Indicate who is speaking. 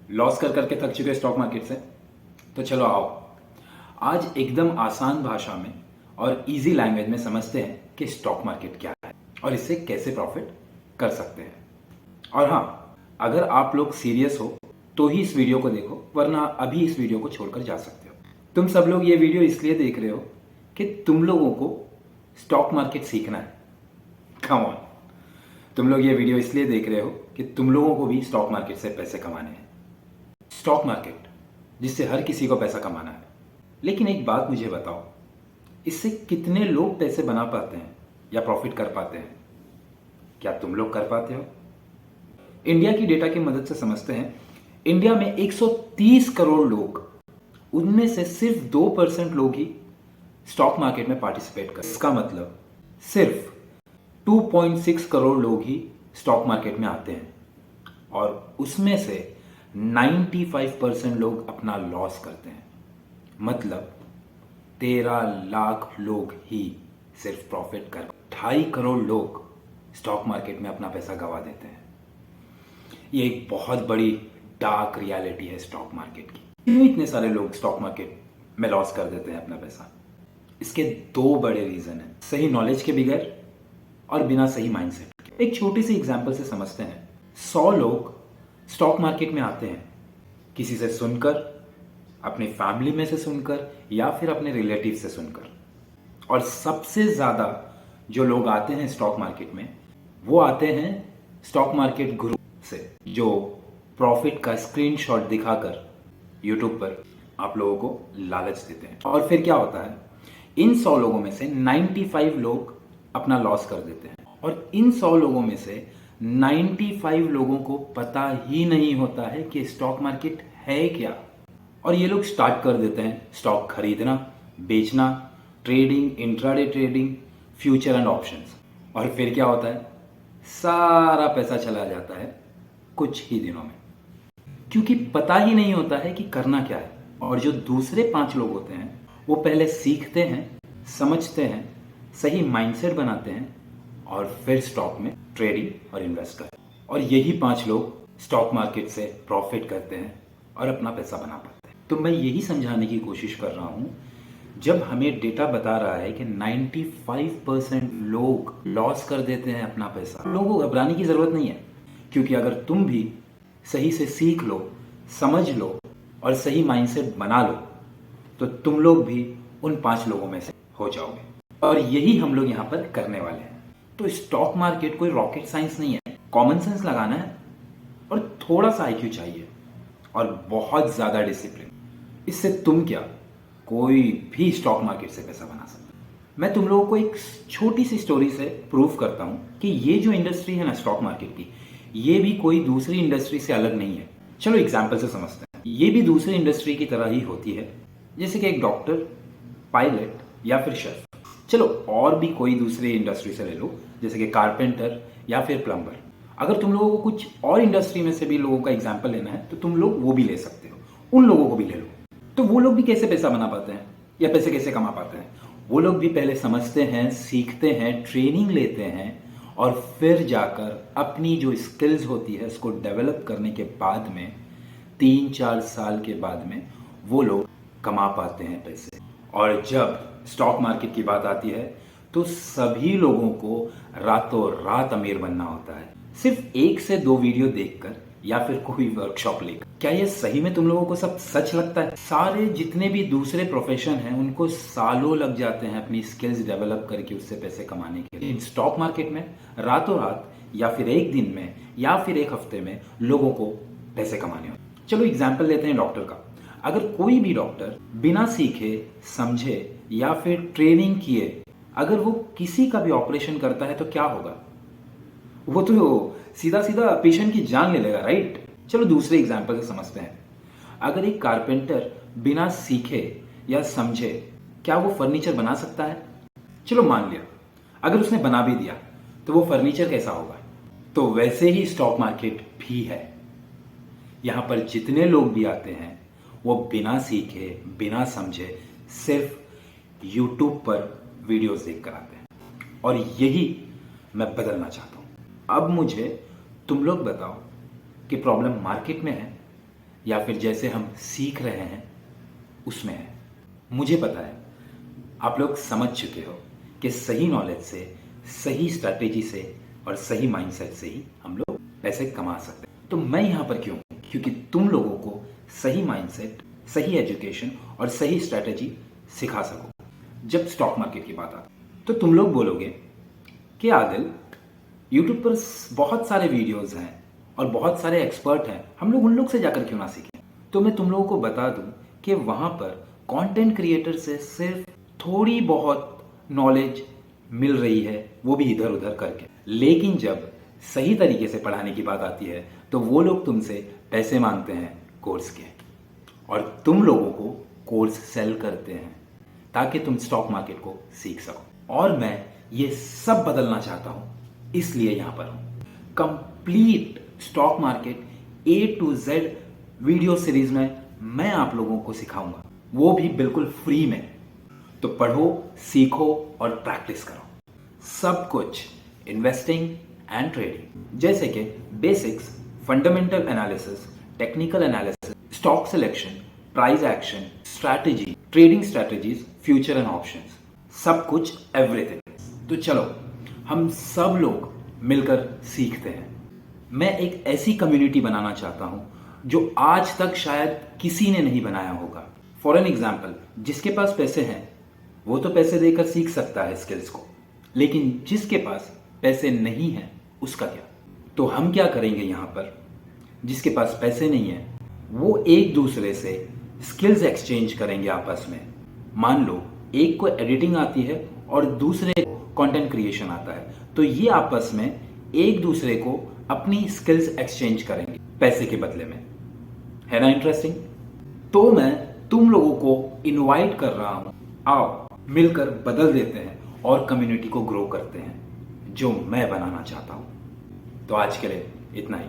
Speaker 1: Loss कर करके थक चुके स्टॉक मार्केट से? तो चलो आओ, आज एकदम आसान भाषा में और इजी लैंग्वेज में समझते हैं कि स्टॉक मार्केट क्या है और इससे कैसे प्रॉफिट कर सकते हैं। और हाँ, अगर आप लोग सीरियस हो तो ही इस वीडियो को देखो, वरना अभी इस वीडियो को छोड़कर जा सकते हो। तुम सब लोग ये वीडियो इसलिए देख रहे हो कि तुम लोगों को स्टॉक मार्केट सीखना है। कम ऑन, तुम लोग ये वीडियो इसलिए देख रहे हो कि तुम लोगों को भी स्टॉक मार्केट से पैसे कमाने हैं। स्टॉक मार्केट जिससे हर किसी को पैसा कमाना है। लेकिन एक बात मुझे बताओ, इससे कितने लोग पैसे बना पाते हैं या प्रॉफिट कर पाते हैं? क्या तुम लोग कर पाते हो? इंडिया की डेटा की मदद से समझते हैं। इंडिया में 130 करोड़ लोग, उनमें से सिर्फ 2% लोग ही स्टॉक मार्केट में पार्टिसिपेट कर। इसका मतलब सिर्फ 2.6 करोड़ लोग ही स्टॉक मार्केट में आते हैं और उसमें से 95% लोग अपना लॉस करते हैं। मतलब 13 लाख लोग ही सिर्फ प्रॉफिट कर, 2.5 करोड़ लोग स्टॉक मार्केट में अपना पैसा गंवा देते हैं। ये एक बहुत बड़ी डार्क रियलिटी है स्टॉक मार्केट की। क्यों इतने सारे लोग स्टॉक मार्केट में लॉस कर देते हैं अपना पैसा? इसके दो बड़े रीजन हैं, सही नॉलेज के बगैर और बिना सही माइंडसेट के। एक छोटी सी एग्जांपल से समझते हैं। 100 लोग स्टॉक मार्केट में आते हैं, किसी से सुनकर, अपनी फैमिली में से सुनकर या फिर अपने रिलेटिव से सुनकर। और सबसे ज्यादा जो लोग आते हैं स्टॉक मार्केट में, वो आते हैं स्टॉक मार्केट गुरु से, जो प्रॉफिट का स्क्रीनशॉट दिखाकर यूट्यूब पर आप लोगों को लालच देते हैं। और फिर क्या होता है, इन 100 लोगों में से 95 लोग अपना लॉस कर देते हैं और इन 100 लोगों में से 95 लोगों को पता ही नहीं होता है कि स्टॉक मार्केट है क्या। और ये लोग स्टार्ट कर देते हैं स्टॉक खरीदना, बेचना, trading, intraday trading, future and options. और फिर क्या होता है, सारा पैसा चला जाता है कुछ ही दिनों में, क्योंकि पता ही नहीं होता है कि करना क्या है। और जो दूसरे 5 लोग होते हैं, वो पहले सीखते हैं, समझते हैं, सही माइंडसेट बनाते हैं और फिर स्टॉक में ट्रेडिंग और इन्वेस्ट करते हैं। और यही 5 लोग स्टॉक मार्केट से प्रॉफिट करते हैं और अपना पैसा बना पाते हैं। तो मैं यही समझाने की कोशिश कर रहा हूं, जब हमें डेटा बता रहा है कि 95% लोग लॉस कर देते हैं अपना पैसा, लोगों को घबराने की जरूरत नहीं है। क्योंकि अगर तुम भी सही से सीख लो, समझ लो और सही माइंडसेट बना लो, तो तुम लोग भी उन 5 लोगों में से हो जाओगे। और यही हम लोग यहाँ पर करने वाले हैं। तो स्टॉक मार्केट कोई रॉकेट साइंस नहीं है, कॉमन सेंस लगाना है और थोड़ा सा आईक्यू चाहिए और बहुत ज्यादा डिसिप्लिन। इससे तुम क्या, कोई भी स्टॉक मार्केट से पैसा बना सकता है। मैं तुम लोगों को एक छोटी सी स्टोरी से प्रूव करता हूं कि ये जो इंडस्ट्री है ना स्टॉक मार्केट की, ये भी कोई दूसरी इंडस्ट्री से अलग नहीं है। चलो एग्जाम्पल से समझते हैं। ये भी दूसरी इंडस्ट्री की तरह ही होती है, जैसे कि एक डॉक्टर, पायलट या फिर शेफ। चलो और भी कोई दूसरी इंडस्ट्री से ले लो, जैसे कि कारपेंटर या फिर प्लम्बर। अगर तुम लोगों को कुछ और इंडस्ट्री में से भी लोगों का एग्जाम्पल लेना है तो तुम लोग वो भी ले सकते हो, उन लोगों को भी ले लो। तो वो लोग भी कैसे पैसा बना पाते हैं या पैसे कैसे कमा पाते हैं? वो लोग भी पहले समझते हैं, सीखते हैं, ट्रेनिंग लेते हैं और फिर जाकर अपनी जो स्किल्स होती है उसको डेवलप करने के बाद में 3-4 साल के बाद में वो लोग कमा पाते हैं पैसे। और जब स्टॉक मार्केट की बात आती है तो सभी लोगों को रातों रात अमीर बनना होता है, सिर्फ 1 से 2 वीडियो देखकर या फिर कोई वर्कशॉप लेकर। क्या ये सही में तुम लोगों को सब सच लगता है? सारे जितने भी दूसरे प्रोफेशन हैं, उनको सालों लग जाते हैं अपनी स्किल्स डेवलप करके उससे पैसे कमाने के लिए। स्टॉक मार्केट में रातों रात या फिर एक दिन में या फिर एक हफ्ते में लोगों को पैसे कमाने होते हैं। चलो एग्जाम्पल लेते हैं डॉक्टर का। अगर कोई भी डॉक्टर बिना सीखे, समझे या फिर ट्रेनिंग किए अगर वो किसी का भी ऑपरेशन करता है तो क्या होगा? वो तो सीधा सीधा पेशेंट की जान ले लेगा, राइट? चलो दूसरे एग्जाम्पल से समझते हैं। अगर एक कारपेंटर बिना सीखे या समझे, क्या वो फर्नीचर बना सकता है? चलो मान लिया अगर उसने बना भी दिया तो वो फर्नीचर कैसा होगा? तो वैसे ही स्टॉक मार्केट भी है। यहां पर जितने लोग भी आते हैं वो बिना सीखे, बिना समझे, सिर्फ यूट्यूब पर वीडियोस देख कर आते हैं। और यही मैं बदलना चाहता हूं। अब मुझे तुम लोग बताओ कि प्रॉब्लम मार्केट में है या फिर जैसे हम सीख रहे हैं उसमें है। मुझे पता है आप लोग समझ चुके हो कि सही नॉलेज से, सही स्ट्रैटेजी से और सही माइंडसेट से ही हम लोग पैसे कमा सकते हैं। तो मैं यहाँ पर क्यों? क्योंकि तुम लोगों को सही माइंडसेट, सही एजुकेशन और सही स्ट्रैटेजी सिखा सकूं। जब स्टॉक मार्केट की बात आती तो तुम लोग बोलोगे कि आदिल, यूट्यूब पर बहुत सारे वीडियोस हैं और बहुत सारे एक्सपर्ट हैं, हम लोग उन लोग से जाकर क्यों ना सीखें? तो मैं तुम लोगों को बता दूं कि वहां पर कंटेंट क्रिएटर से सिर्फ थोड़ी बहुत नॉलेज मिल रही है, वो भी इधर उधर करके। लेकिन जब सही तरीके से पढ़ाने की बात आती है तो वो लोग तुमसे पैसे मांगते हैं कोर्स के, और तुम लोगों को कोर्स सेल करते हैं ताकि तुम स्टॉक मार्केट को सीख सको। और मैं ये सब बदलना चाहता हूं, इसलिए यहां पर हूं। Complete stock market A to Z video series में मैं आप लोगों को सिखाऊंगा, वो भी बिल्कुल फ्री में। तो पढ़ो, सीखो और प्रैक्टिस करो। सब कुछ इन्वेस्टिंग एंड ट्रेडिंग, जैसे कि basics, fundamental analysis, technical analysis, stock selection, price action, strategy, trading strategies, future and options, सब कुछ, एवरीथिंग। तो चलो हम सब लोग मिलकर सीखते हैं। मैं एक ऐसी कम्युनिटी बनाना चाहता हूं जो आज तक शायद किसी ने नहीं बनाया होगा। फॉर एन एग्जाम्पल, जिसके पास पैसे हैं वो तो पैसे देकर सीख सकता है स्किल्स को, लेकिन जिसके पास पैसे नहीं है उसका क्या? तो हम क्या करेंगे यहाँ पर, जिसके पास पैसे नहीं है वो एक दूसरे से स्किल्स एक्सचेंज करेंगे आपस में। मान लो एक को एडिटिंग आती है और दूसरे को कंटेंट क्रिएशन आता है, तो ये आपस में एक दूसरे को अपनी स्किल्स एक्सचेंज करेंगे पैसे के बदले में। है ना इंटरेस्टिंग? तो मैं तुम लोगों को इनवाइट कर रहा हूं, आओ मिलकर बदल देते हैं और कम्युनिटी को ग्रो करते हैं जो मैं बनाना चाहता हूं। तो आज के लिए इतना ही।